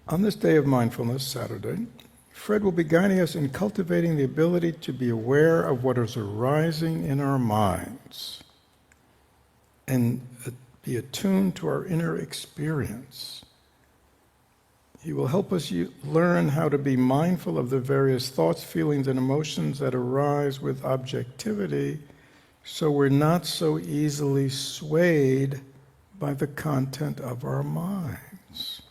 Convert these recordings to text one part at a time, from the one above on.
On this day of mindfulness, Saturday, Fred will be guiding us in cultivating the ability to be aware of what is arising in our minds and be attuned to our inner experience. He will help us learn how to be mindful of the various thoughts, feelings, and emotions that arise with objectivity, so we're not so easily swayed by the content of our minds.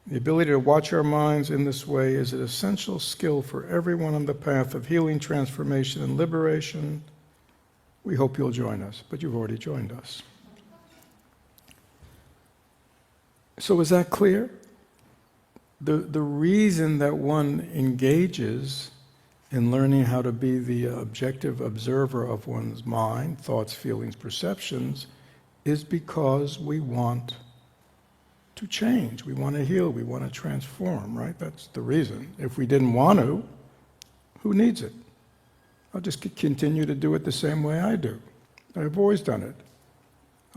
The ability to watch our minds in this way is an essential skill for everyone on the path of healing, transformation, and liberation. We hope you'll join us, but you've already joined us. So is that clear? The reason that one engages in learning how to be the objective observer of one's mind, thoughts, feelings, perceptions, is because we want to change, we want to heal, we want to transform, right? That's the reason. If we didn't want to, who needs it? I'll just continue to do it the same way I do. I've always done it.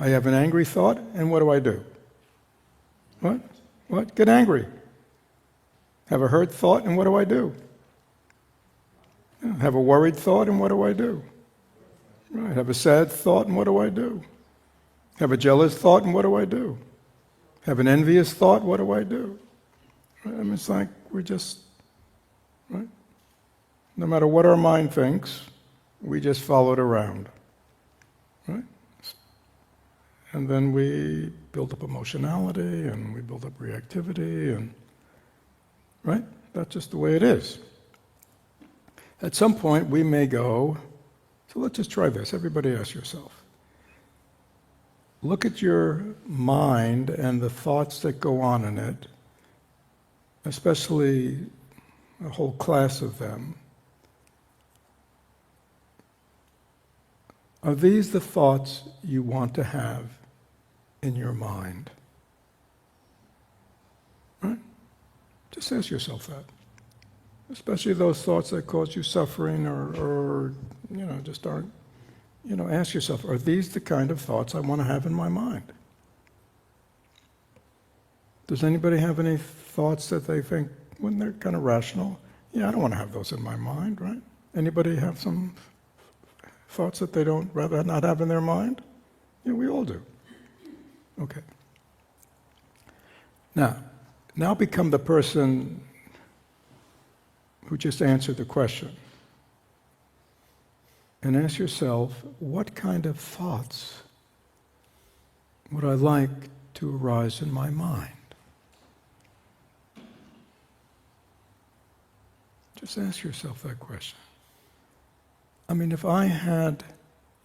I have an angry thought, and what do? What? Get angry. Have a hurt thought, and what do? Have a worried thought, and what do? Right. Have a sad thought, and what do? Have a jealous thought, and what do? Have an envious thought, what do? Right? I mean, it's like we're just, right? No matter what our mind thinks, we just follow it around, right? And then we build up emotionality, and we build up reactivity, and right? That's just the way it is. At some point, we may go, so let's just try this. Everybody ask yourself. Look at your mind and the thoughts that go on in it, especially a whole class of them. Are these the thoughts you want to have in your mind? Right? Just ask yourself that. Especially those thoughts that cause you suffering or just aren't, ask yourself, are these the kind of thoughts I want to have in my mind? Does anybody have any thoughts that they think, when they're kind of rational, I don't want to have those in my mind, right? Anybody have some thoughts that they don't rather not have in their mind? Yeah, we all do. Okay. Now become the person who just answered the question. And ask yourself, what kind of thoughts would I like to arise in my mind? Just ask yourself that question. I mean, if I had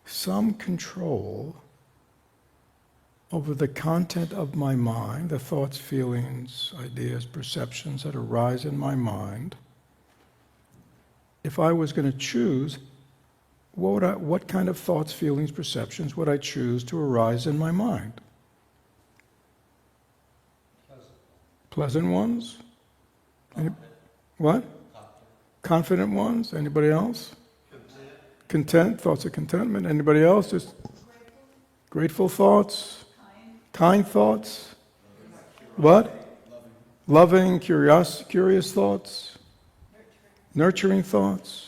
some control over the content of my mind, the thoughts, feelings, ideas, perceptions that arise in my mind, if I was going to choose, what kind of thoughts, feelings, perceptions would I choose to arise in my mind? Pleasant ones? What? Confident ones? Anybody else? Content, thoughts of contentment. Anybody else? Just grateful thoughts? Kind thoughts? What? Loving, curious thoughts? Nurturing thoughts?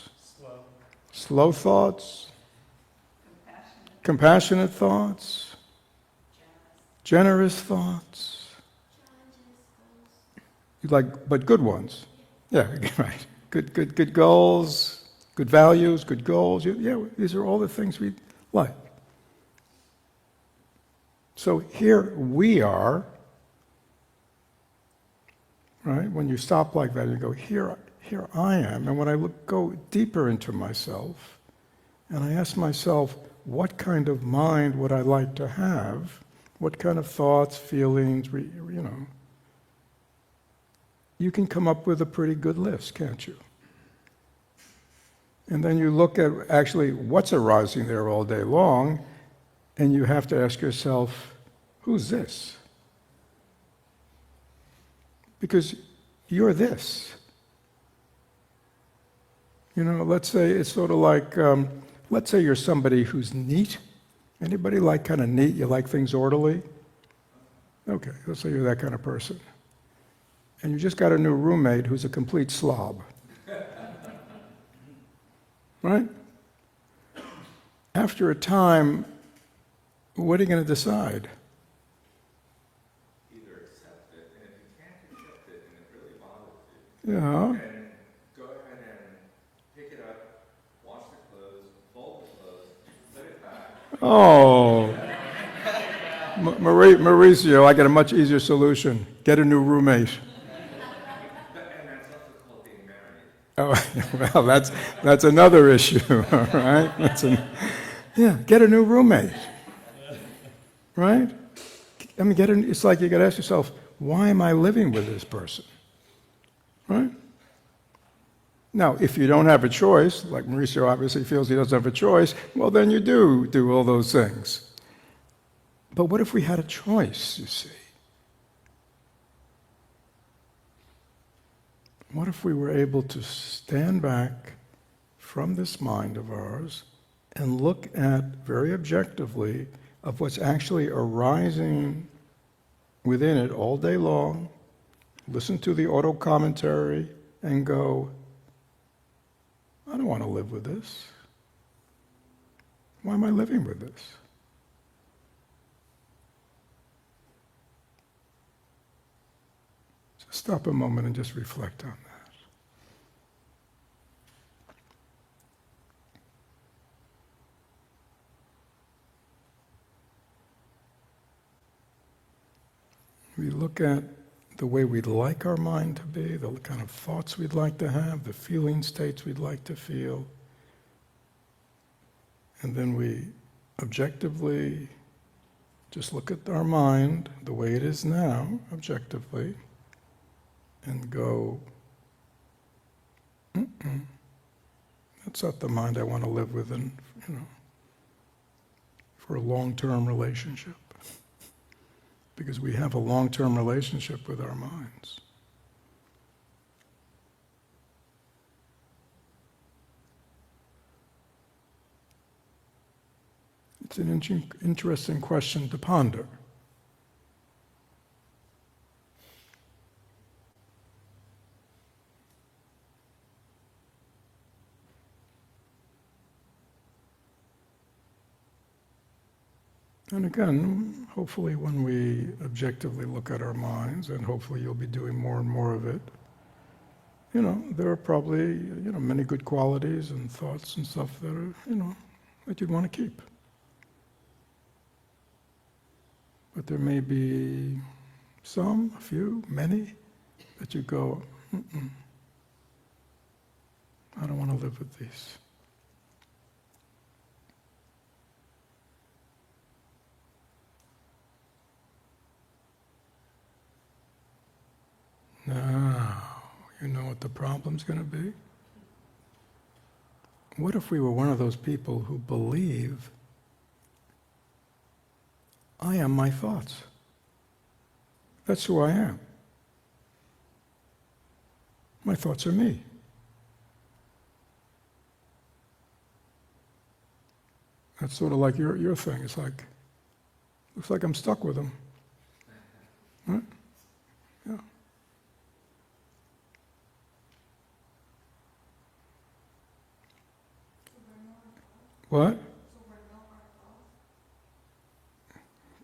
Slow thoughts? Compassionate thoughts? Generous thoughts? You like, but good ones. Yeah, right. Good goals, good values, good goals. These are all the things we like. So here we are, right? When you stop like that, you go, here I am. And when I go deeper into myself, and I ask myself, what kind of mind would I like to have? What kind of thoughts, feelings, you can come up with a pretty good list, can't you? And then you look at actually what's arising there all day long, and you have to ask yourself, who's this? Because you're this. Let's say it's sort of like, let's say you're somebody who's neat. Anybody like kind of neat? You like things orderly? Okay, let's say you're that kind of person. and you just got a new roommate who's a complete slob. Right? After a time, what are you going to decide? Either accept it, and if you can't accept it and it really bothers you, Yeah. then go ahead and pick it up, wash the clothes, fold the clothes, put it back. Oh, Mauricio, I got a much easier solution. Get a new roommate. And that's also called being married. Oh, well, that's another issue, all right? Get a new roommate, right? I mean, it's like you got to ask yourself, why am I living with this person, right? Now, if you don't have a choice, like Mauricio obviously feels he doesn't have a choice, well, then you do all those things. But what if we had a choice, you see? What if we were able to stand back from this mind of ours and look at, very objectively, of what's actually arising within it all day long, listen to the auto commentary, and go, I don't want to live with this. Why am I living with this? Just stop a moment and just reflect on that. We look at the way we'd like our mind to be, the kind of thoughts we'd like to have, the feeling states we'd like to feel. And then we objectively just look at our mind the way it is now, objectively, and go, that's not the mind I want to live with for a long-term relationship. Because we have a long-term relationship with our minds. It's an interesting question to ponder. And again, hopefully when we objectively look at our minds, and hopefully you'll be doing more and more of it, there are probably, many good qualities and thoughts and stuff that are, that you'd want to keep. But there may be some, a few, many, that you go, I don't want to live with these. Now, you know what the problem's going to be? What if we were one of those people who believe, I am my thoughts. That's who I am. My thoughts are me. That's sort of like your thing. It's like, looks like I'm stuck with them. Right? Yeah. What?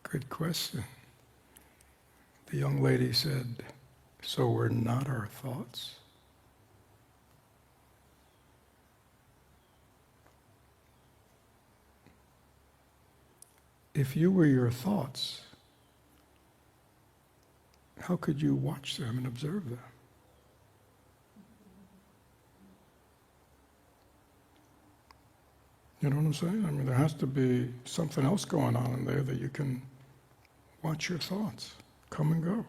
Good question. The young lady said, so we're not our thoughts? If you were your thoughts, how could you watch them and observe them? You know what I'm saying? I mean, there has to be something else going on in there that you can watch your thoughts come and go.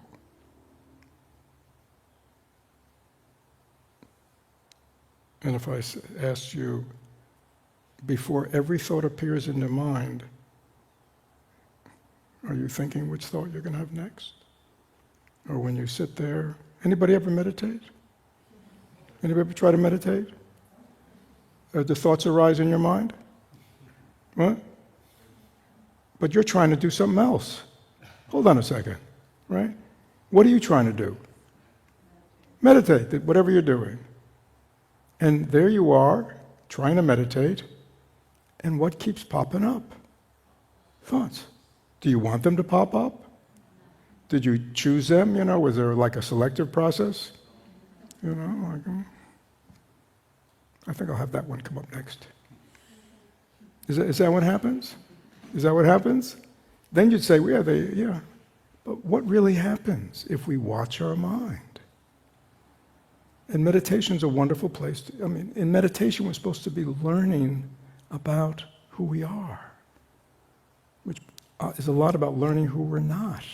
And if I asked you, before every thought appears in your mind, are you thinking which thought you're going to have next? Or when you sit there, anybody ever meditate? Anybody ever try to meditate? Do thoughts arise in your mind? What? But you're trying to do something else. Hold on a second, right? What are you trying to do? Meditate, whatever you're doing. And there you are, trying to meditate, and what keeps popping up? Thoughts. Do you want them to pop up? Did you choose them? Was there like a selective process? I think I'll have that one come up next. Is that what happens? Is that what happens? Then you'd say, well, yeah. But what really happens if we watch our mind? And meditation's a wonderful place in meditation we're supposed to be learning about who we are, which is a lot about learning who we're not.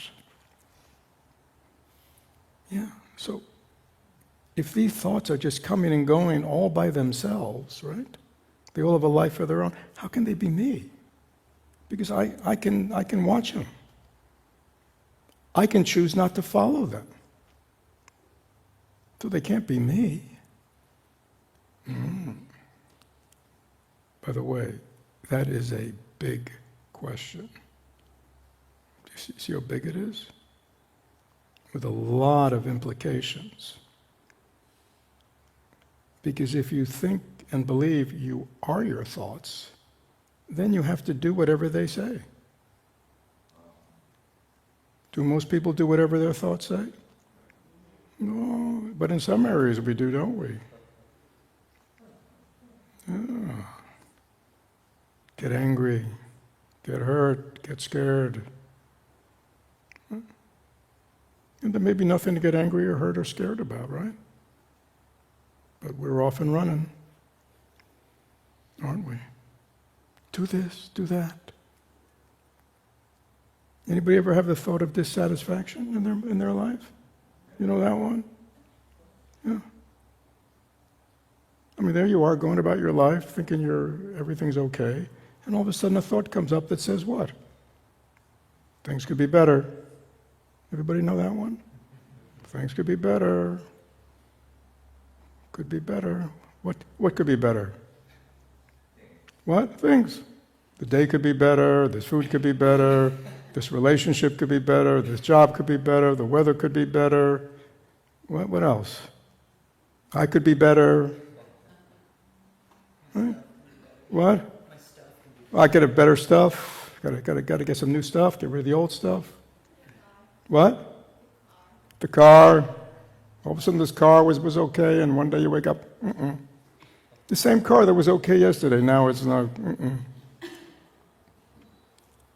Yeah, so if these thoughts are just coming and going all by themselves, right? They all have a life of their own. How can they be me? Because I can watch them. I can choose not to follow them. So they can't be me. By the way, that is a big question. Do you see how big it is? With a lot of implications. Because if you think and believe you are your thoughts, then you have to do whatever they say. Do most people do whatever their thoughts say? No, but in some areas we do, don't we? Yeah. Get angry, get hurt, get scared. And there may be nothing to get angry or hurt or scared about, right? But we're off and running, aren't we? Do this, do that. Anybody ever have the thought of dissatisfaction in their life? You know that one? Yeah. There you are going about your life thinking everything's okay, and all of a sudden a thought comes up that says what? Things could be better. Everybody know that one? Things could be better. Could be better. What could be better? What? Things. The day could be better, this food could be better, this relationship could be better, this job could be better, the weather could be better. What else? I could be better. Right? What? I could have better stuff. Got to get some new stuff. Get rid of the old stuff. What? The car. All of a sudden, this car was okay, and one day you wake up. The same car that was okay yesterday. Now it's not.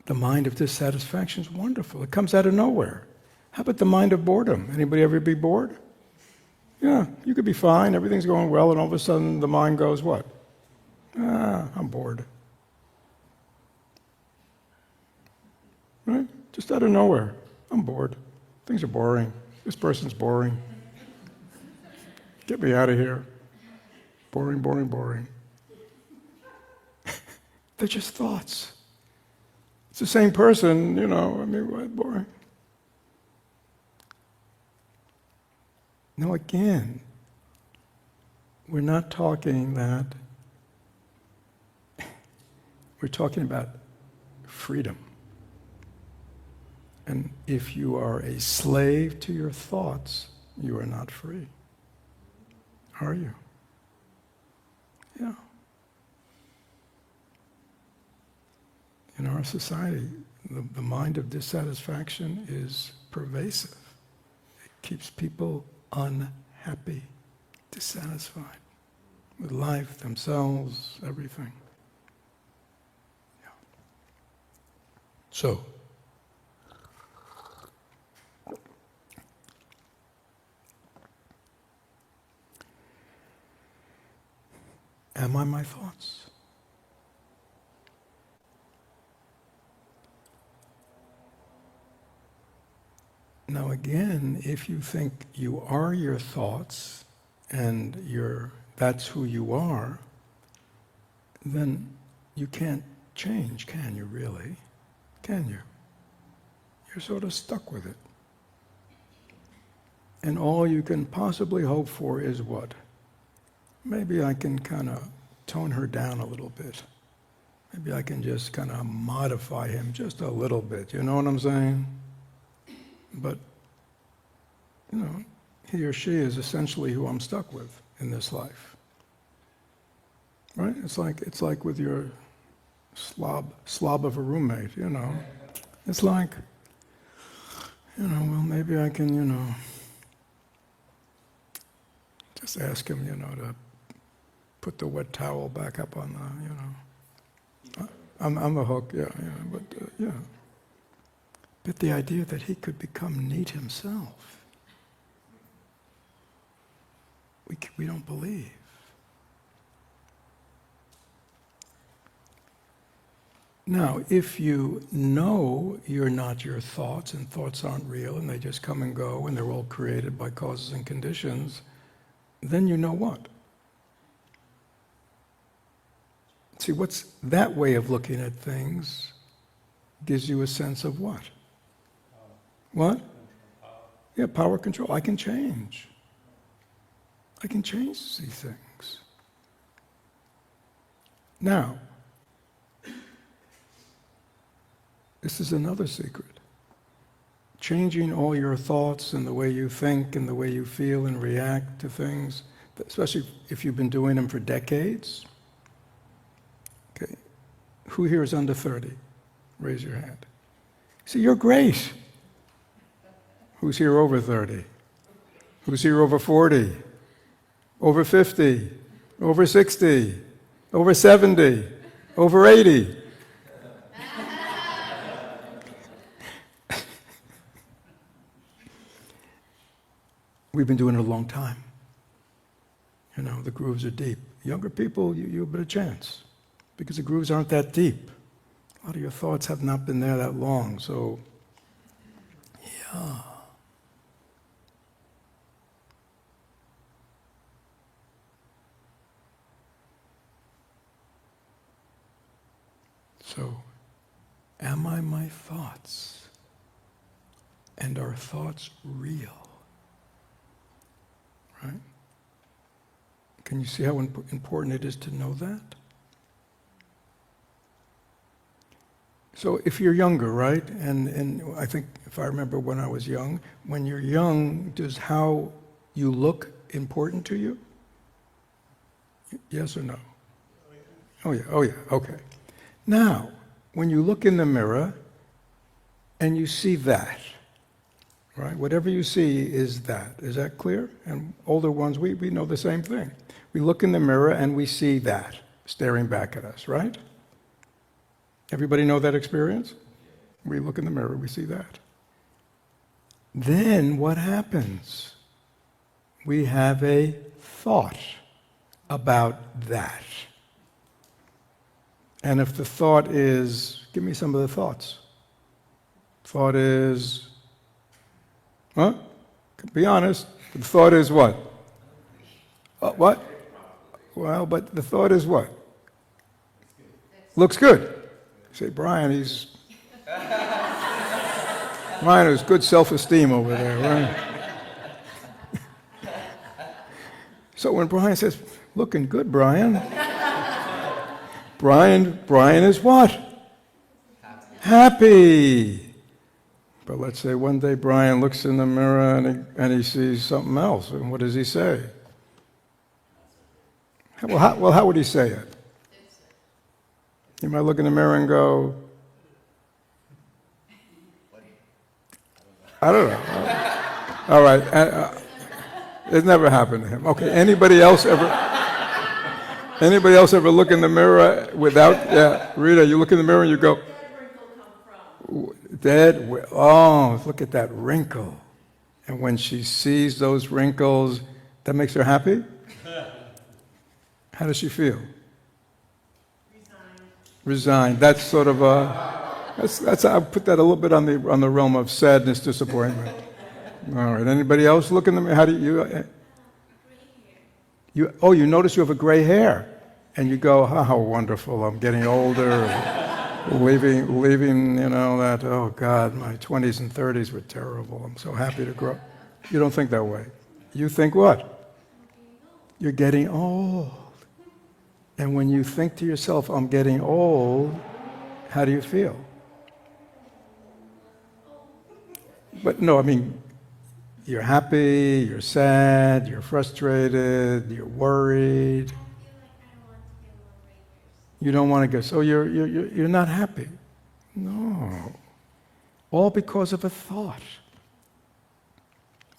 The mind of dissatisfaction is wonderful. It comes out of nowhere. How about the mind of boredom? Anybody ever be bored? Yeah, you could be fine. Everything's going well, and all of a sudden, the mind goes what? I'm bored. Right? Just out of nowhere. I'm bored. Things are boring. This person's boring. Get me out of here. Boring, boring, boring. They're just thoughts. It's the same person, what, boring. Now again, we're not talking that, we're talking about freedom. And if you are a slave to your thoughts, you are not free. Are you? Yeah. In our society, the mind of dissatisfaction is pervasive. It keeps people unhappy, dissatisfied with life, themselves, everything. Yeah. So, am I my thoughts? Now again, if you think you are your thoughts and that's who you are, then you can't change, can you really? Can you? You're sort of stuck with it. And all you can possibly hope for is what? Maybe I can kind of tone her down a little bit. Maybe I can just kind of modify him just a little bit. You know what I'm saying? But, he or she is essentially who I'm stuck with in this life. Right? It's like with your slob of a roommate, you know. It's like, you know, well, maybe I can, you know, just ask him, you know, to put the wet towel back up on the, you know. I'm the hook, yeah, but yeah. But the idea that he could become neat himself, we don't believe. Now, if you know you're not your thoughts and thoughts aren't real and they just come and go and they're all created by causes and conditions, then you know what? See, what's that way of looking at things gives you a sense of what? What? Yeah, power, control. I can change. I can change these things. Now, this is another secret. Changing all your thoughts and the way you think and the way you feel and react to things, especially if you've been doing them for decades. Okay, who here is under 30? Raise your hand. See, you're great. Who's here over 30? Who's here over 40? Over 50? Over 60? Over 70? Over 80? We've been doing it a long time. You know, the grooves are deep. Younger people, you have a better chance because the grooves aren't that deep. A lot of your thoughts have not been there that long, so yeah. So, am I my thoughts? And are thoughts real? Right? Can you see how important it is to know that? So if you're younger, right, and I think if I remember when I was young, when you're young, does how you look important to you? Yes or no? Oh yeah, okay. Now, when you look in the mirror and you see that, right? Whatever you see is that. Is that clear? And older ones, we know the same thing. We look in the mirror and we see that staring back at us, right? Everybody know that experience? We look in the mirror, we see that. Then what happens? We have a thought about that. And if the thought is, give me some of the thoughts. Thought is, huh? Be honest. The thought is what? What? Well, but the thought is what? Looks good. You say, Brian has good self-esteem over there, right? So when Brian says, looking good, Brian is what? Happy. But let's say one day Brian looks in the mirror and he sees something else. And what does he say? Well, how would he say it? He might look in the mirror and go, I don't know. All right. It's never happened to him. Okay. Anybody else ever look in the mirror without? Yeah, Rita, you look in the mirror and you go, dead. Oh, look at that wrinkle. And when she sees those wrinkles, that makes her happy? How does she feel? Resigned. That's sort of that's I put that a little bit on the realm of sadness, disappointment. All right. Anybody else look in the mirror? How do you notice you have a gray hair, and you go, oh, how wonderful! I'm getting older. leaving, that, oh God, my 20s and 30s were terrible. I'm so happy to grow. You don't think that way. You think what? You're getting old. And when you think to yourself, I'm getting old, how do you feel? But no, I mean, You're happy, you're sad, you're frustrated, you're worried. You don't want to go. So you're not happy. No. All because of a thought.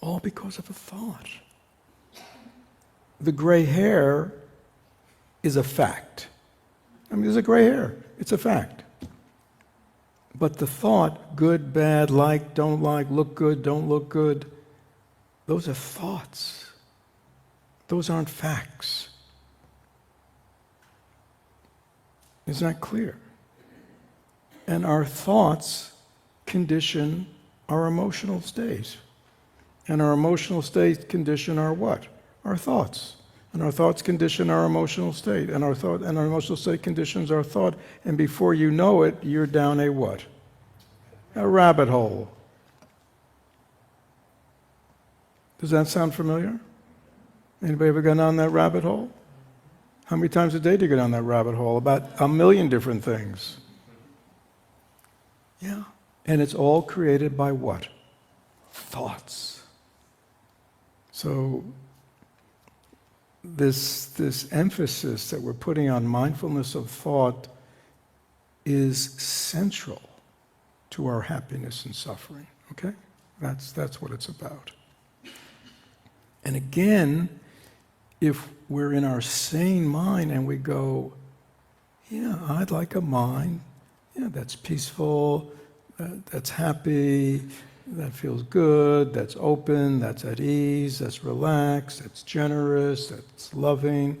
All because of a thought. The gray hair is a fact. I mean, there's a gray hair. It's a fact. But the thought, good, bad, like, don't like, look good, don't look good, those are thoughts. Those aren't facts. Is that clear? And our thoughts condition our emotional state. And our emotional state condition our what? Our thoughts. And our thoughts condition our emotional state. And our emotional state conditions our thought. And before you know it, you're down a what? A rabbit hole. Does that sound familiar? Anybody ever gone down that rabbit hole? How many times a day do you go down that rabbit hole? About 1 million different things. Yeah. And it's all created by what? Thoughts. So this emphasis that we're putting on mindfulness of thought is central to our happiness and suffering. Okay? That's what it's about. And again, if we're in our sane mind and we go, yeah, I'd like a mind, yeah, that's peaceful, that's happy, that feels good, that's open, that's at ease, that's relaxed, that's generous, that's loving.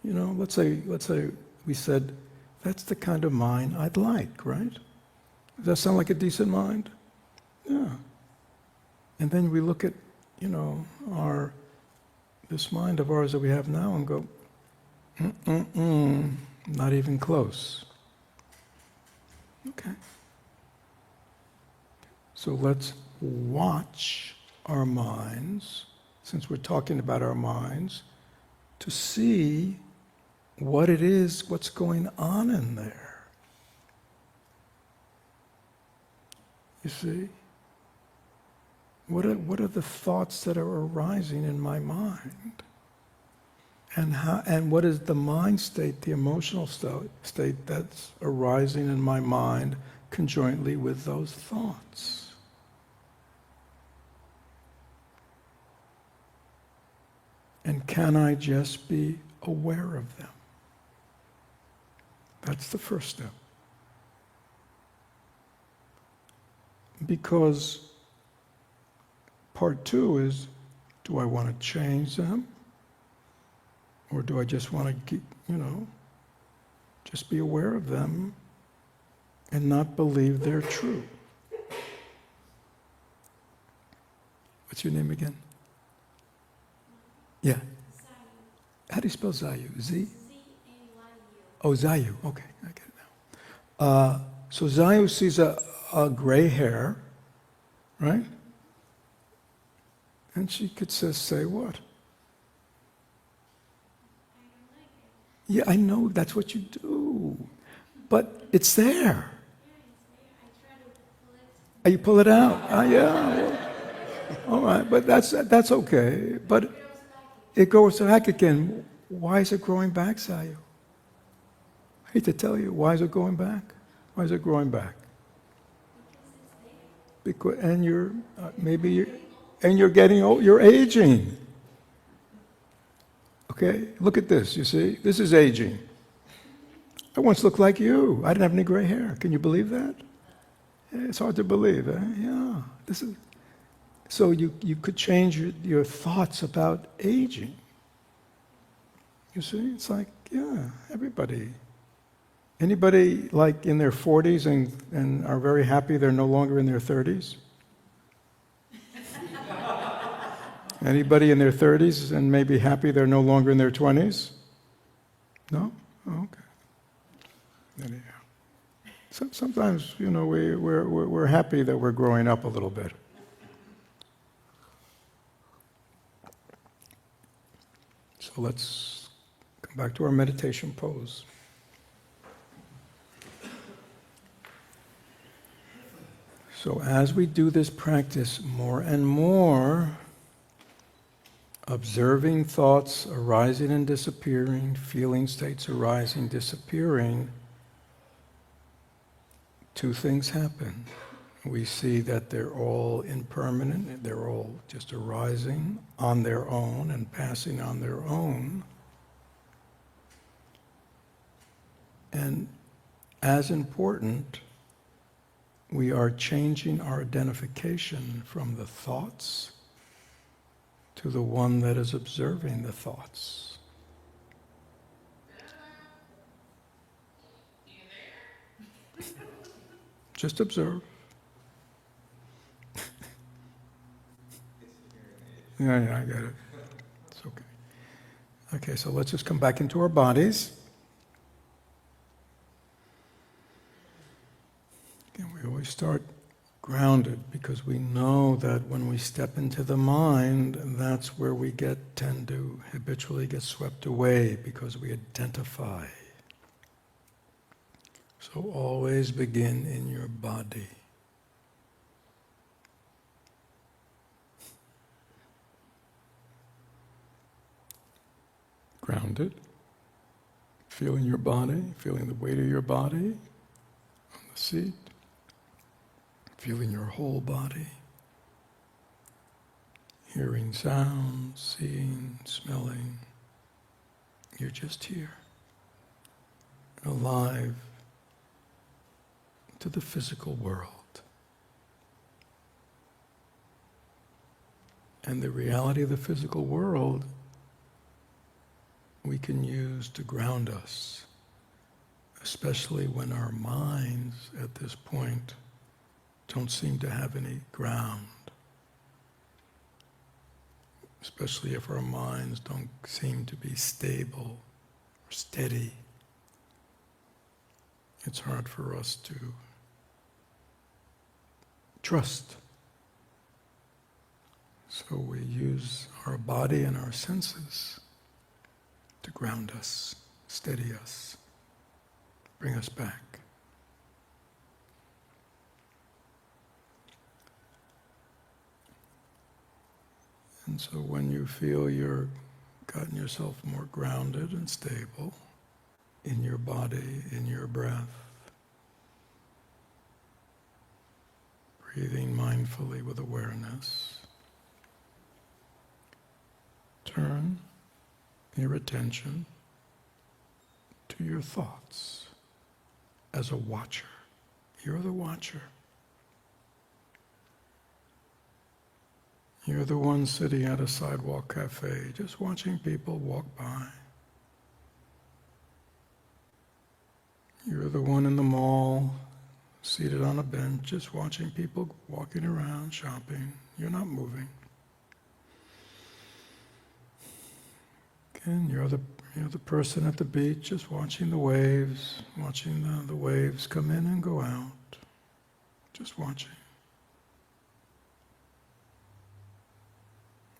You know, let's say we said, that's the kind of mind I'd like, right? Does that sound like a decent mind? Yeah. And then we look at, this mind of ours that we have now and go, not even close. Okay. So let's watch our minds, since we're talking about our minds, to see what it is, what's going on in there. You see? What are the thoughts that are arising in my mind? And what is the mind state, the emotional state that's arising in my mind conjointly with those thoughts? And can I just be aware of them? That's the first step. Because part two is, do I want to change them? Or do I just want to keep, just be aware of them and not believe they're true? What's your name again? Yeah. How do you spell Zayu? Z? Z-A-Y-U. Oh, Zayu. Okay, I get it now. So Zayu sees a gray hair, right? And she could just say what? Yeah, I know, that's what you do. But it's there. Oh, you pull it out? Yeah. Well, all right, but that's okay. But it goes back again. Why is it growing back, Sayu? I hate to tell you, why is it going back? Why is it growing back? Because you're getting old, you're aging. Okay, look at this, you see? This is aging. I once looked like you. I didn't have any gray hair. Can you believe that? Yeah, it's hard to believe, eh? Yeah. So you could change your thoughts about aging. You see? It's like, yeah, everybody. Anybody like in their 40s and are very happy they're no longer in their 30s? Anybody in their 30s and maybe happy they're no longer in their 20s? No? Oh, okay. Anyhow. Sometimes, we're happy that we're growing up a little bit. So let's come back to our meditation pose. So as we do this practice more and more, observing thoughts arising and disappearing, feeling states arising, disappearing, two things happen. We see that they're all impermanent, they're all just arising on their own and passing on their own. And as important, we are changing our identification from the thoughts to the one that is observing the thoughts. Just observe. Yeah, I get it. It's okay. Okay, so let's just come back into our bodies. And we always start grounded because we know that when we step into the mind, that's where we tend to habitually get swept away because we identify. So always begin in your body. Grounded, feeling your body, feeling the weight of your body on the seat, feeling your whole body, hearing sounds, seeing, smelling. You're just here, alive to the physical world. And the reality of the physical world we can use to ground us, especially when our minds at this point don't seem to have any ground. Especially if our minds don't seem to be stable or steady. It's hard for us to trust. So we use our body and our senses to ground us, steady us, bring us back. And so when you feel you've gotten yourself more grounded and stable in your body, in your breath, breathing mindfully with awareness, turn your attention to your thoughts as a watcher. You're the watcher. You're the one sitting at a sidewalk cafe, just watching people walk by. You're the one in the mall, seated on a bench, just watching people walking around, shopping. You're not moving. And you're the person at the beach, just watching the waves, watching the waves come in and go out, just watching.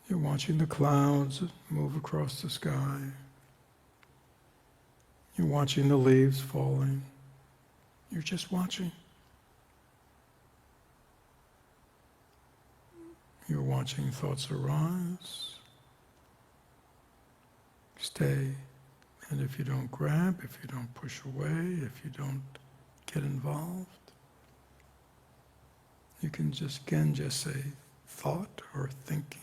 You're watching the clouds move across the sky. You're watching the leaves falling. You're just watching. You're watching thoughts arise. Stay. And if you don't grab, if you don't push away, if you don't get involved, you can just say thought or thinking.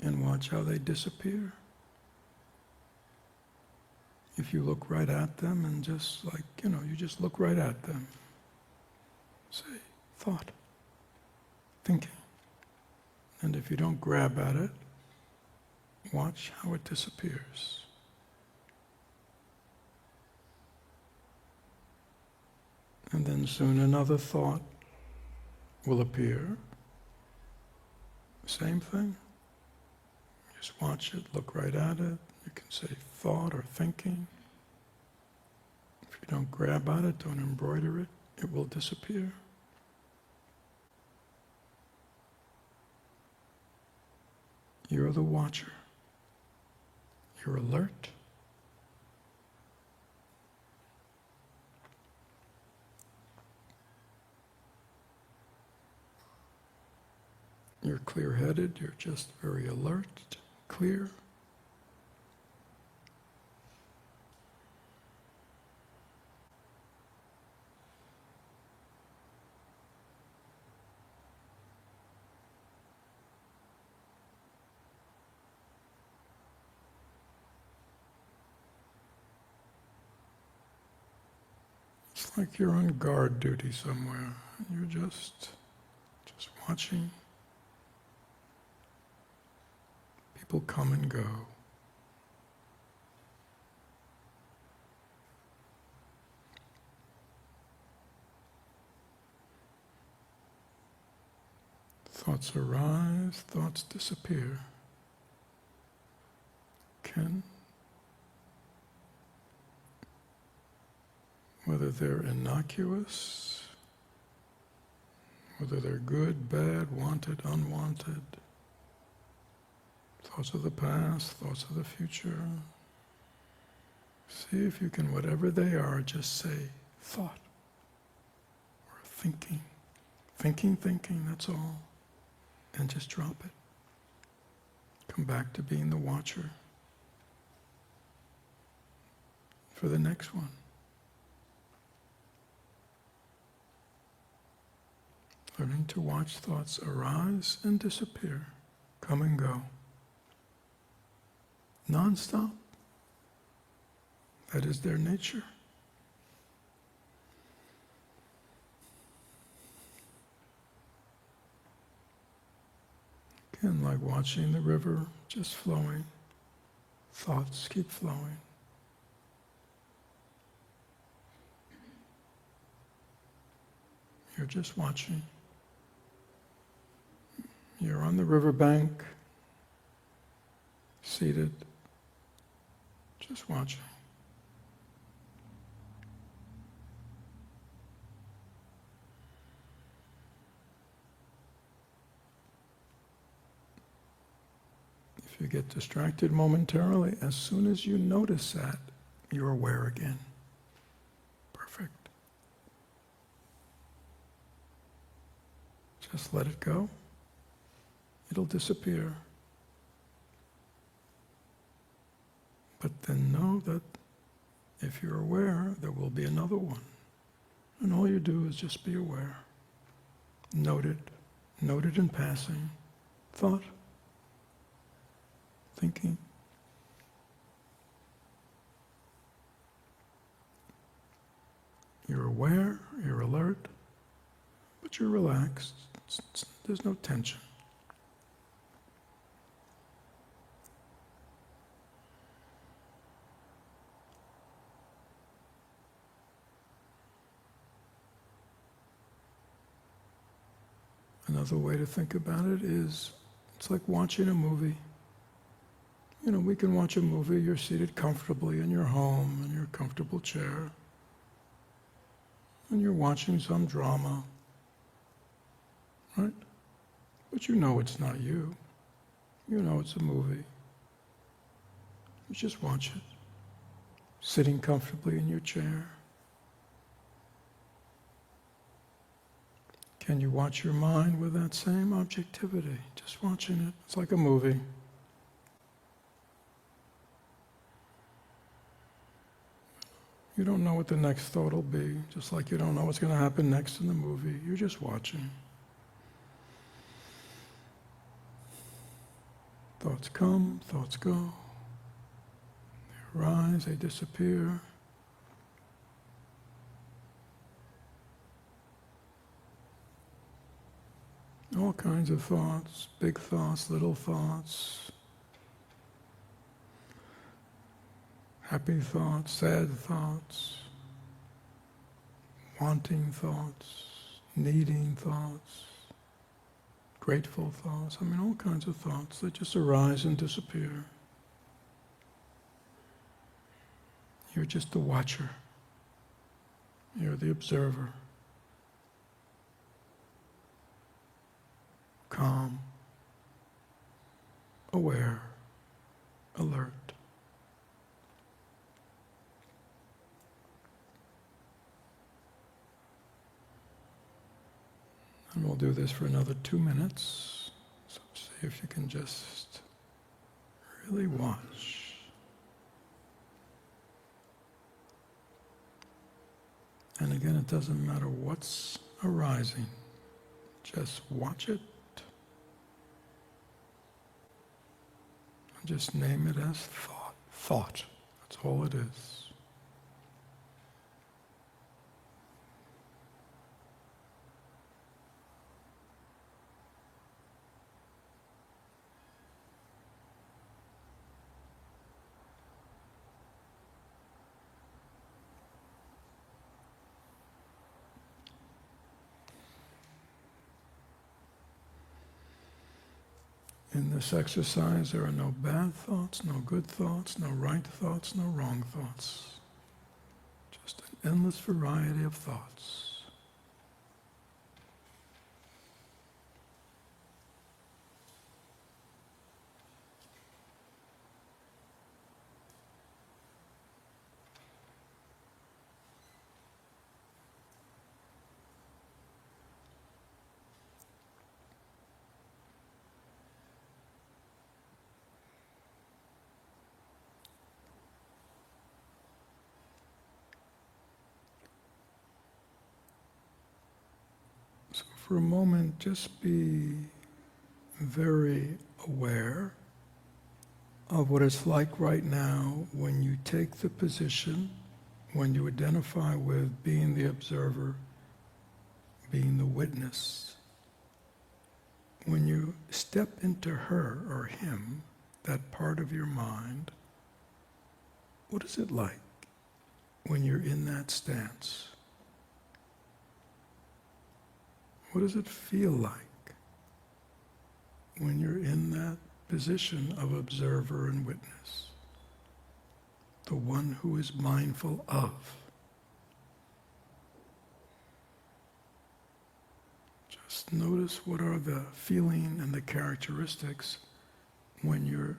And watch how they disappear. If you look right at them and just you just look right at them. Say, thought, thinking. And if you don't grab at it, watch how it disappears. And then soon another thought will appear. Same thing. Just watch it, look right at it. You can say thought or thinking. If you don't grab at it, don't embroider it, it will disappear. You're the watcher. You're alert. clear-headed, you're just very alert, clear. It's like you're on guard duty somewhere. You're just watching people come and go. Thoughts arise, thoughts disappear. Whether they're innocuous, whether they're good, bad, wanted, unwanted, thoughts of the past, thoughts of the future. See if you can, whatever they are, just say thought or thinking. Thinking, that's all. And just drop it. Come back to being the watcher for the next one. Learning to watch thoughts arise and disappear, come and go. Non-stop. That is their nature. Again, like watching the river just flowing. Thoughts keep flowing. You're just watching. You're on the riverbank, seated, just watching. If you get distracted momentarily, as soon as you notice that, you're aware again. Perfect. Just let it go. It'll disappear. But then know that if you're aware, there will be another one. And all you do is just be aware. Note it in passing. Thought, thinking. You're aware, you're alert, but you're relaxed. There's no tension. Another way to think about it is, it's like watching a movie. You know, we can watch a movie, you're seated comfortably in your home, in your comfortable chair, and you're watching some drama, right? But you know it's not you. You know it's a movie. You just watch it, sitting comfortably in your chair. Can you watch your mind with that same objectivity? Just watching it. It's like a movie. You don't know what the next thought will be, just like you don't know what's going to happen next in the movie. You're just watching. Thoughts come, thoughts go. They arise, they disappear. All kinds of thoughts, big thoughts, little thoughts, happy thoughts, sad thoughts, wanting thoughts, needing thoughts, grateful thoughts. I mean, all kinds of thoughts that just arise and disappear. You're just the watcher. You're the observer. Calm, aware, alert. And we'll do this for another 2 minutes. So See if you can just really watch. And again, it doesn't matter what's arising, just watch it. And just name it as thought. Thought. That's all it is. In this exercise, there are no bad thoughts, no good thoughts, no right thoughts, no wrong thoughts. Just an endless variety of thoughts. So for a moment, just be very aware of what it's like right now when you take the position, when you identify with being the observer, being the witness. When you step into her or him, that part of your mind, what is it like when you're in that stance? What does it feel like when you're in that position of observer and witness? The one who is mindful of. Just notice what are the feeling and the characteristics when you're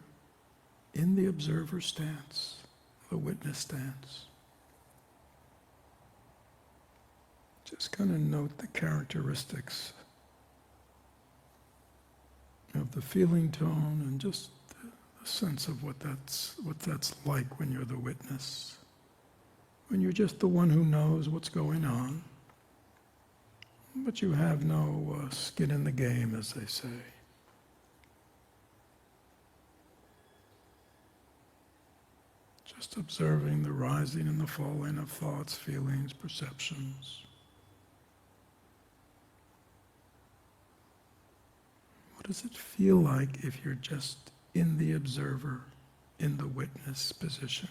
in the observer stance, the witness stance. Just kind of note the characteristics of the feeling tone and just the sense of what that's like when you're the witness. When you're just the one who knows what's going on, but you have no skin in the game, as they say. Just observing the rising and the falling of thoughts, feelings, perceptions. What does it feel like if you're just in the observer, in the witness position?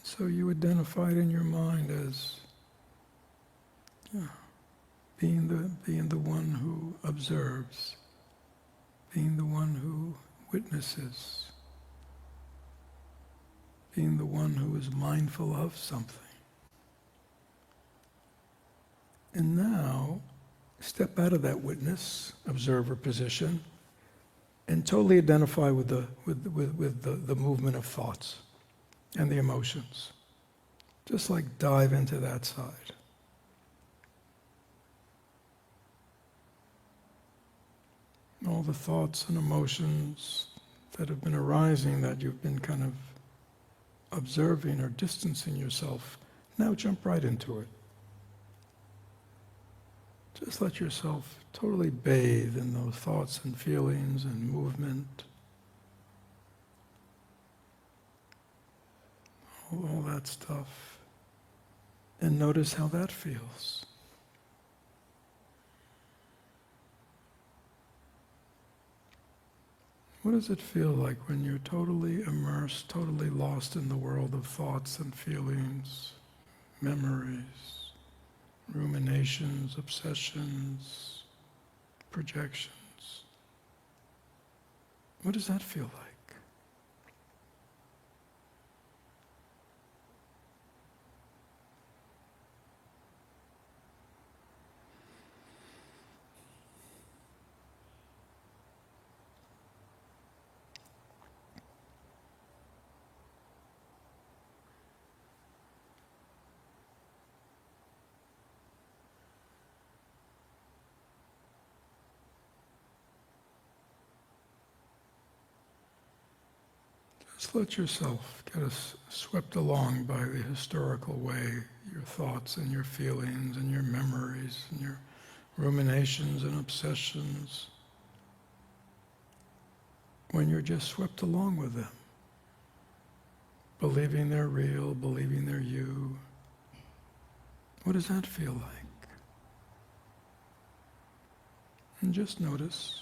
So you identify it in your mind as being the one who observes, being the one who witnesses, being the one who is mindful of something. And now, step out of that witness, observer position, and totally identify with the movement of thoughts and the emotions. Just like dive into that side. All the thoughts and emotions that have been arising that you've been kind of observing or distancing yourself, now jump right into it. Just let yourself totally bathe in those thoughts and feelings and movement. All that stuff. And notice how that feels. What does it feel like when you're totally immersed, totally lost in the world of thoughts and feelings, memories, ruminations, obsessions, projections? What does that feel like? Just let yourself get swept along by the historical way, your thoughts and your feelings and your memories and your ruminations and obsessions, when you're just swept along with them, believing they're real, believing they're you. What does that feel like? And just notice.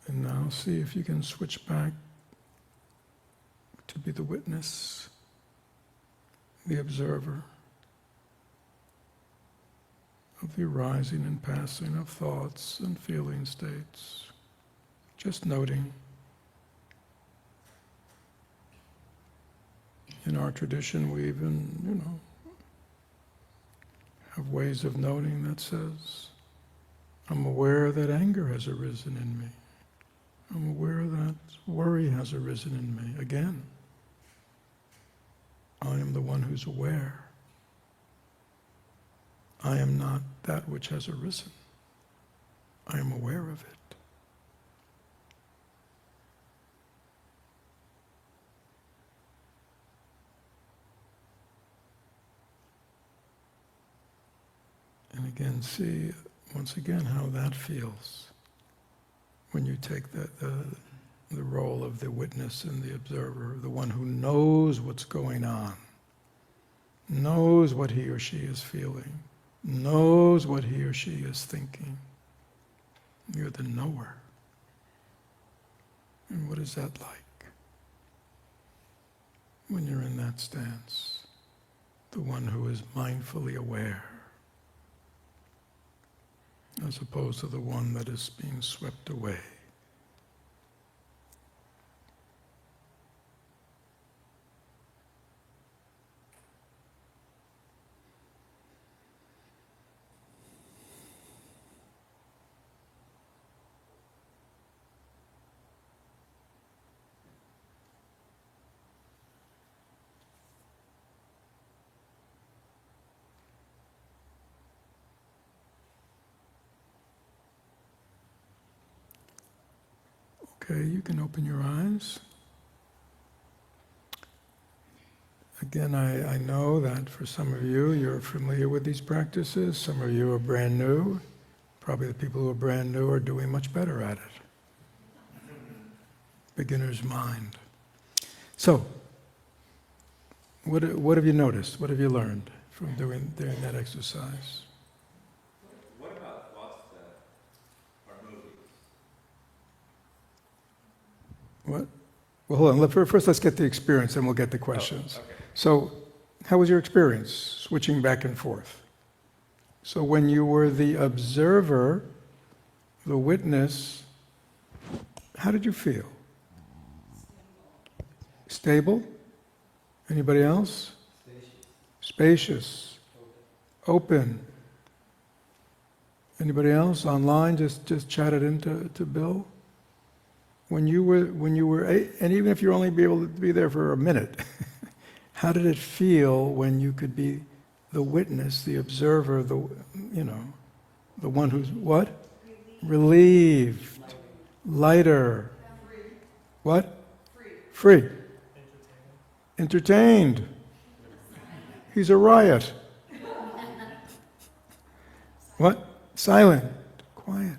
And now see if you can switch back to be the witness, the observer of the arising and passing of thoughts and feeling states. Just noting. In our tradition, we even, have ways of noting that says, I'm aware that anger has arisen in me. I'm aware that worry has arisen in me. Again, I am the one who's aware. I am not that which has arisen. I am aware of it. And again, see, once again, how that feels when you take the role of the witness and the observer, the one who knows what's going on, knows what he or she is feeling, knows what he or she is thinking. You're the knower. And what is that like when you're in that stance? The one who is mindfully aware, as opposed to the one that is being swept away. Okay, you can open your eyes. Again, I know that for some of you, you're familiar with these practices. Some of you are brand new. Probably the people who are brand new are doing much better at it. Beginner's mind. So, what have you noticed? What have you learned from doing that exercise? What about thoughts that are movies? What? Well, hold on. First, let's get the experience, and we'll get the questions. Okay. So, how was your experience switching back and forth? So when you were the observer, the witness, how did you feel? Stable? Anybody else? Spacious. Open. Anybody else online? Just chatted into Bill. When you were, and even if you only be able to be there for a minute, how did it feel when you could be the witness, the observer, the one who's what? Relieved. Lighter. What? Free. Entertained. He's a riot. What? Silent. Quiet.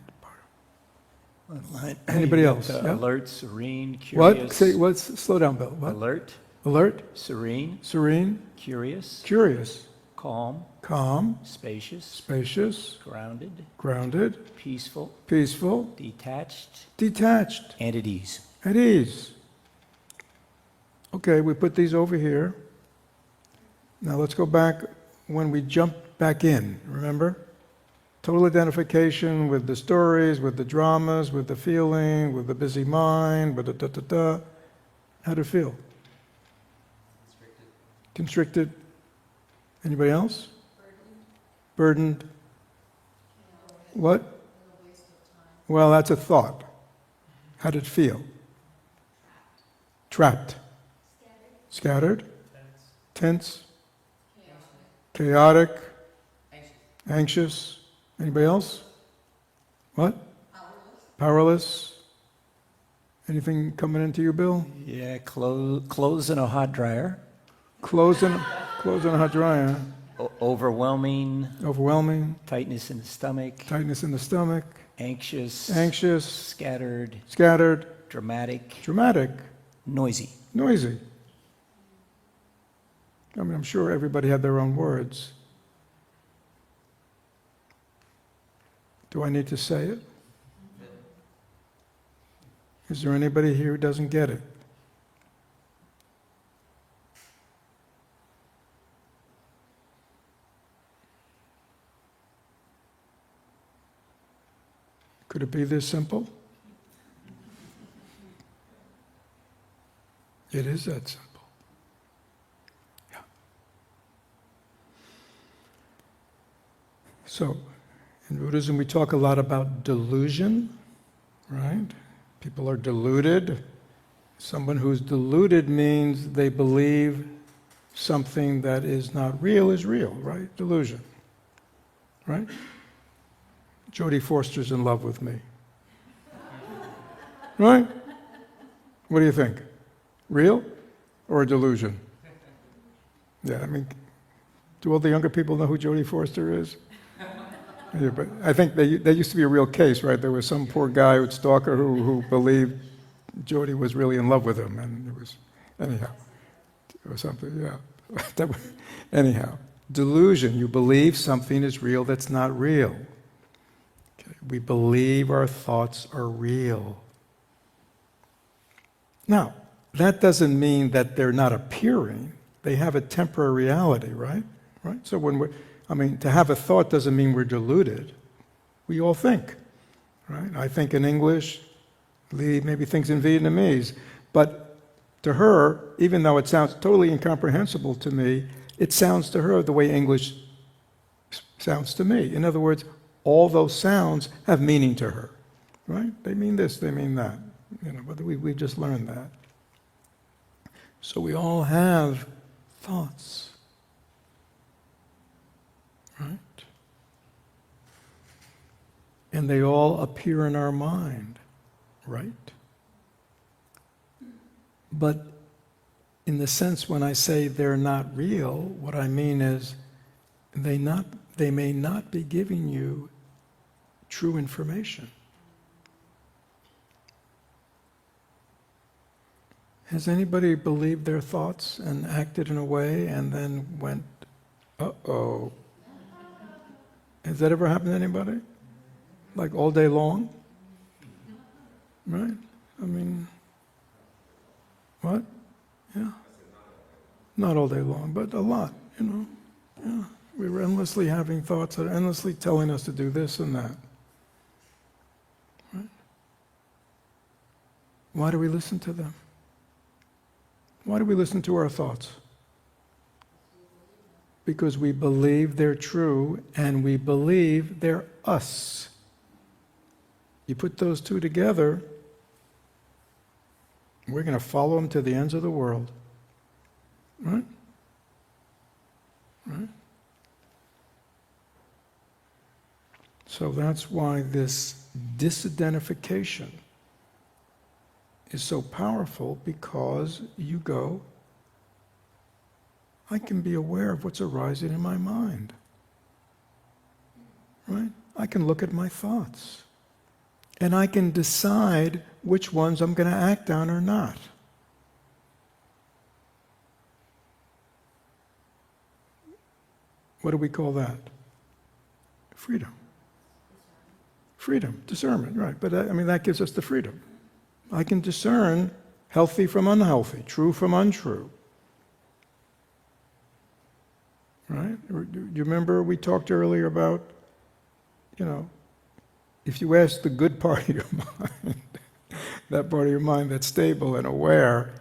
Anybody else? Yeah? Alert, serene, What? curious. Slow down, Bill. What? Alert, Alert. serene, Serene. curious, Curious. calm, Calm. spacious, Spacious. grounded, Grounded. peaceful, Peaceful. detached, Detached. and at ease. At ease. Okay, we put these over here. Now let's go back when we jumped back in, remember? Total identification with the stories, with the dramas, with the feeling, with the busy mind, with the da-da-da. How'd it feel? Constricted. Anybody else? Burdened. What? Well, that's a thought. How did it feel? Trapped. Scattered. Tense. Chaotic. Anxious. Anybody else? What? Powerless. Anything coming into you, Bill? Yeah, clothes in a hot dryer. Clothes in a hot dryer. Overwhelming. Overwhelming. Tightness in the stomach. Tightness in the stomach. Anxious. Anxious. Scattered. Scattered. Dramatic. Dramatic. Noisy. Noisy. I mean, I'm sure everybody had their own words. Do I need to say it? Is there anybody here who doesn't get it? Could it be this simple? It is that simple. Yeah. So, in Buddhism, we talk a lot about delusion, right? People are deluded. Someone who's deluded means they believe something that is not real is real, right? Delusion, right? Jodie Foster's in love with me. Right? What do you think? Real or a delusion? Yeah, I mean, do all the younger people know who Jodie Foster is? Yeah, but I think there used to be a real case, right? There was some poor guy, stalker, who believed Jodie was really in love with him, and it was, anyhow, or something, yeah. Anyhow, delusion, you believe something is real that's not real. Okay? We believe our thoughts are real. Now, that doesn't mean that they're not appearing. They have a temporary reality, right? Right? So to have a thought doesn't mean we're deluded. We all think, right? I think in English, Lee maybe thinks in Vietnamese. But to her, even though it sounds totally incomprehensible to me, it sounds to her the way English sounds to me. In other words, all those sounds have meaning to her, right? They mean this, they mean that. But we've just learned that. So we all have thoughts, right? And they all appear in our mind, right? But in the sense when I say they're not real, what I mean is they may not be giving you true information. Has anybody believed their thoughts and acted in a way and then went, uh-oh? Has that ever happened to anybody? Like all day long? Right? I mean, what? Yeah. Not all day long, but a lot, Yeah. We were endlessly having thoughts that are endlessly telling us to do this and that. Right? Why do we listen to them? Why do we listen to our thoughts? Because we believe they're true and we believe they're us. You put those two together, we're going to follow them to the ends of the world. Right? Right? So that's why this disidentification is so powerful, because you go, I can be aware of what's arising in my mind. Right? I can look at my thoughts. And I can decide which ones I'm going to act on or not. What do we call that? Freedom. Freedom, discernment, right. But that gives us the freedom. I can discern healthy from unhealthy, true from untrue. Right? Do you remember we talked earlier about, if you ask the good part of your mind, that part of your mind that's stable and aware,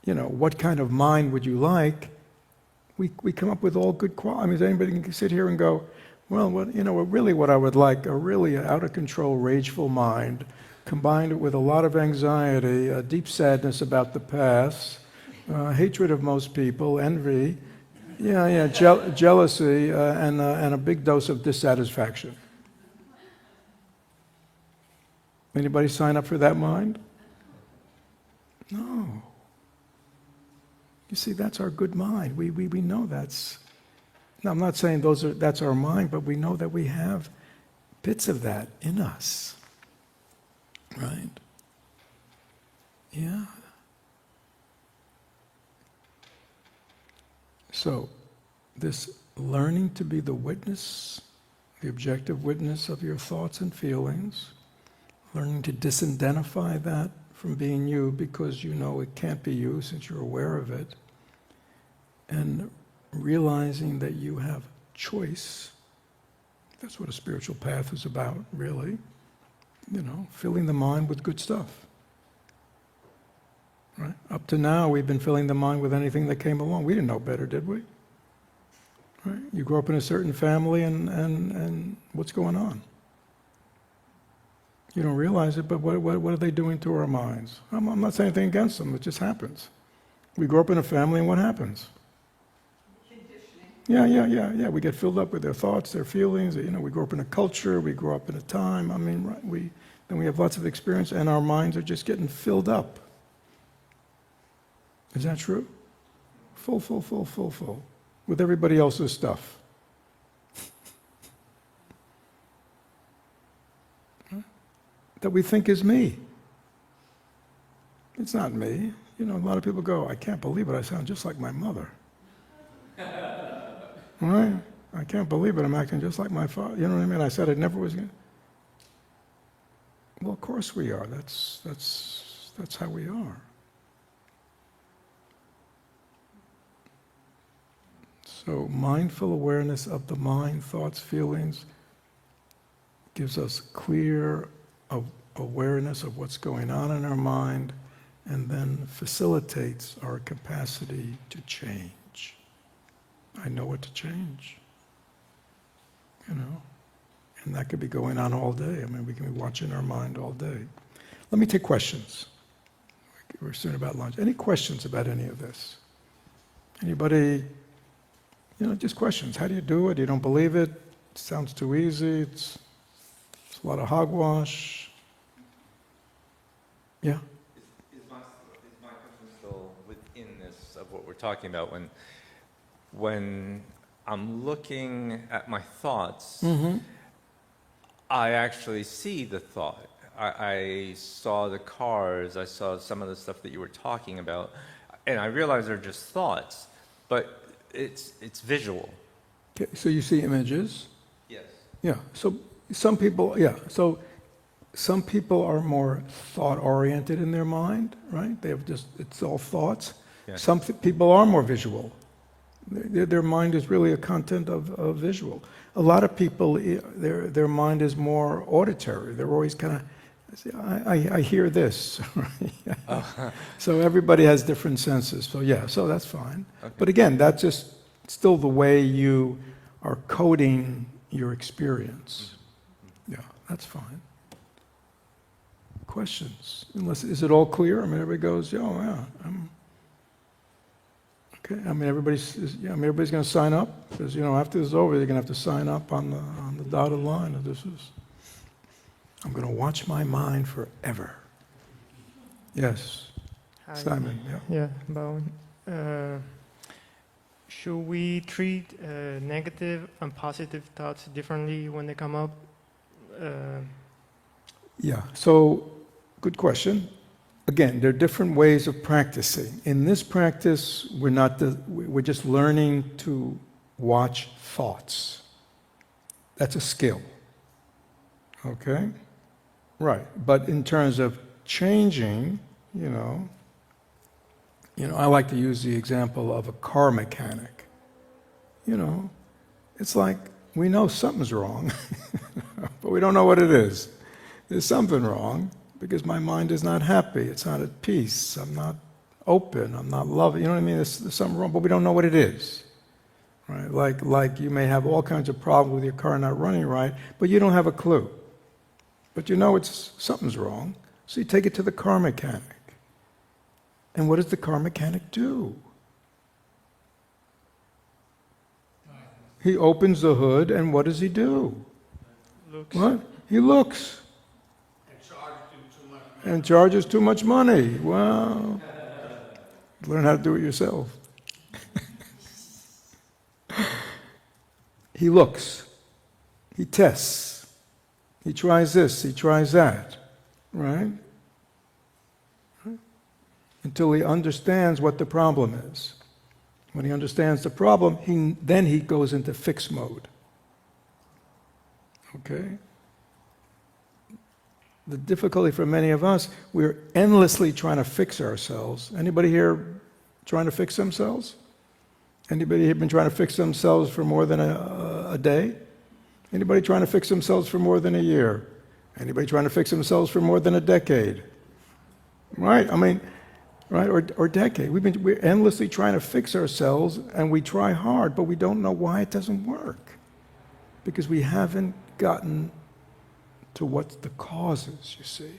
what kind of mind would you like? We come up with all good qualities. Anybody can sit here and go, Well, what I would like, a really out-of-control, rageful mind, combined with a lot of anxiety, a deep sadness about the past, hatred of most people, envy, jealousy, and a big dose of dissatisfaction. Anybody sign up for that mind? No. You see, that's our good mind. We know that's... Now, I'm not saying that's our mind, but we know that we have bits of that in us. Right? Yeah. So, this learning to be the witness, the objective witness of your thoughts and feelings, learning to disidentify that from being you because you know it can't be you since you're aware of it, and realizing that you have choice. That's what a spiritual path is about, really. Filling the mind with good stuff. Right? Up to now, we've been filling the mind with anything that came along. We didn't know better, did we? Right? You grew up in a certain family, and what's going on? You don't realize it, but what are they doing to our minds? I'm not saying anything against them. It just happens. We grow up in a family, and what happens? Yeah. We get filled up with their thoughts, their feelings. We grow up in a culture. We grow up in a time. Right? Then we have lots of experience, and our minds are just getting filled up. Is that true? Full, with everybody else's stuff. That we think is me. It's not me. A lot of people go, I can't believe it, I sound just like my mother. Right? I can't believe it, I'm acting just like my father. You know what I mean? I said I never was going to. Well, of course we are. That's how we are. So mindful awareness of the mind, thoughts, feelings, gives us clear awareness of what's going on in our mind, and then facilitates our capacity to change. I know what to change. And that could be going on all day. We can be watching our mind all day. Let me take questions. We're soon about lunch. Any questions about any of this? Anybody? Just questions. How do you do it? You don't believe it? It sounds too easy. It's a lot of hogwash. Yeah? Is my question still within this of what we're talking about? When I'm looking at my thoughts, I actually see the thought. I saw the cars, I saw some of the stuff that you were talking about, and I realize they're just thoughts, but it's visual. Okay, so you see images? Yes. Yeah. So some people are more thought-oriented in their mind, right? It's all thoughts. Yeah. Some people are more visual. Their mind is really a content of visual. A lot of people, their mind is more auditory. They're always kind of, I hear this. So everybody has different senses. So that's fine. Okay. But again, that's just still the way you are coding your experience. Yeah, that's fine. Questions? Is it all clear? Everybody goes, yeah. Okay. Everybody's going to sign up because after this is over, you're going to have to sign up on the dotted line. I'm going to watch my mind forever. Yes, Hi. Simon. Yeah. Bowen. Should we treat negative and positive thoughts differently when they come up? Yeah. So, good question. Again, there are different ways of practicing. In this practice, we're just learning to watch thoughts. That's a skill. Okay? Right. But in terms of changing, I like to use the example of a car mechanic. It's like we know something's wrong, but we don't know what it is. There's something wrong because my mind is not happy. It's not at peace. I'm not open. I'm not loving. You know what I mean? There's something wrong, but we don't know what it is. right? Like you may have all kinds of problems with your car not running right, but you don't have a clue. But you know something's wrong, so you take it to the car mechanic. And what does the car mechanic do? He opens the hood, and what does he do? Looks. What? He looks. And charges too much money. Well, learn how to do it yourself. He looks. He tests. He tries this, he tries that. Right? Until he understands what the problem is. When he understands the problem, then he goes into fix mode. Okay? The difficulty for many of us, we're endlessly trying to fix ourselves. Anybody here trying to fix themselves? Anybody here been trying to fix themselves for more than a day? Anybody trying to fix themselves for more than a year? Anybody trying to fix themselves for more than a decade? Right? I mean, right? Or decade. We're endlessly trying to fix ourselves, and we try hard, but we don't know why it doesn't work. Because we haven't gotten to what the cause is, you see.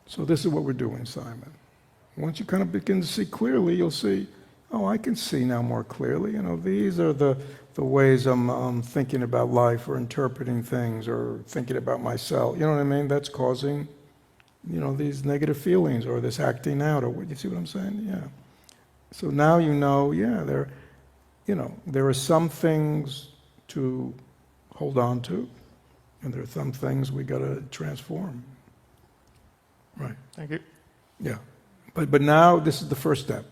So this is what we're doing, Simon. Once you kind of begin to see clearly, you'll see, oh, I can see now more clearly. You know, these are the ways I'm thinking about life or interpreting things or thinking about myself. You know what I mean? That's causing, these negative feelings or this acting out. Or you see what I'm saying? Yeah. So now you know, there are some things to hold on to, and there are some things we got to transform. Right. Thank you. Yeah. But now this is the first step.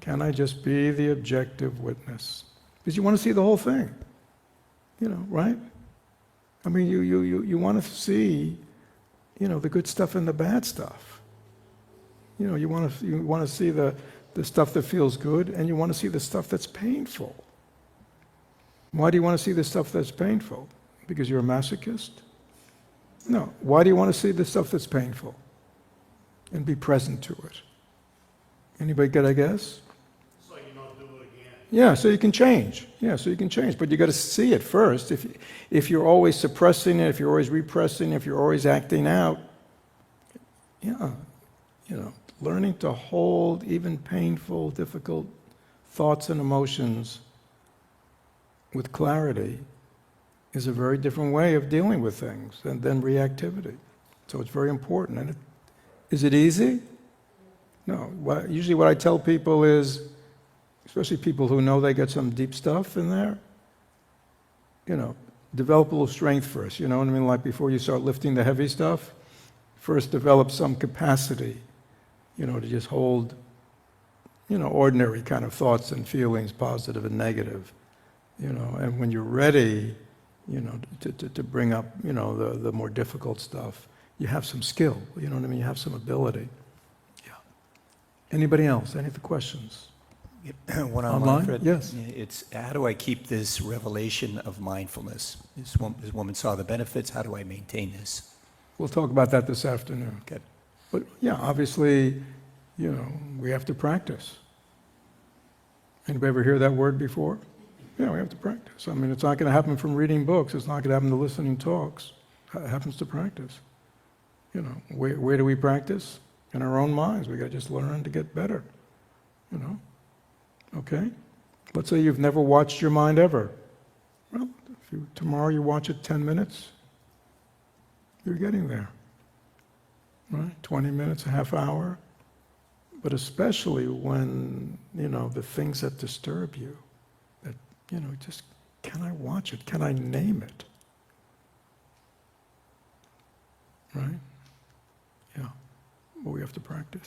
Can I just be the objective witness? Because you want to see the whole thing. Right? I mean, you want to see, the good stuff and the bad stuff. You want to see the stuff that feels good, and you want to see the stuff that's painful. Why do you want to see the stuff that's painful? Because you're a masochist? No. Why do you want to see the stuff that's painful? And be present to it. Anybody got a guess? So you don't do it again. Yeah, so you can change. Yeah, so you can change. But you got to see it first. If you're always suppressing it, if you're always repressing, if you're always acting out, learning to hold even painful, difficult thoughts and emotions with clarity is a very different way of dealing with things than reactivity. So it's very important. And is it easy? No. Usually what I tell people is, especially people who know they got some deep stuff in there, develop a little strength first. You know what I mean? Like before you start lifting the heavy stuff, first develop some capacity, to just hold, ordinary kind of thoughts and feelings, positive and negative. And when you're ready, to bring up, the more difficult stuff, you have some skill, you know what I mean? You have some ability. Yeah. Anybody else? Any other questions? One Online? Fred. Yes. It's how do I keep this revelation of mindfulness? This woman saw the benefits. How do I maintain this? We'll talk about that this afternoon. Okay. But yeah, obviously, we have to practice. Anybody ever hear that word before? Yeah, we have to practice. I mean, it's not going to happen from reading books. It's not going to happen to listening talks. It happens to practice. Where do we practice? In our own minds. We got to just learn to get better. Okay? Let's say you've never watched your mind ever. Well, tomorrow you watch it 10 minutes, you're getting there. Right? 20 minutes, a half hour. But especially when, the things that disturb you, that, just, can I watch it? Can I name it? Right? Yeah. But we have to practice.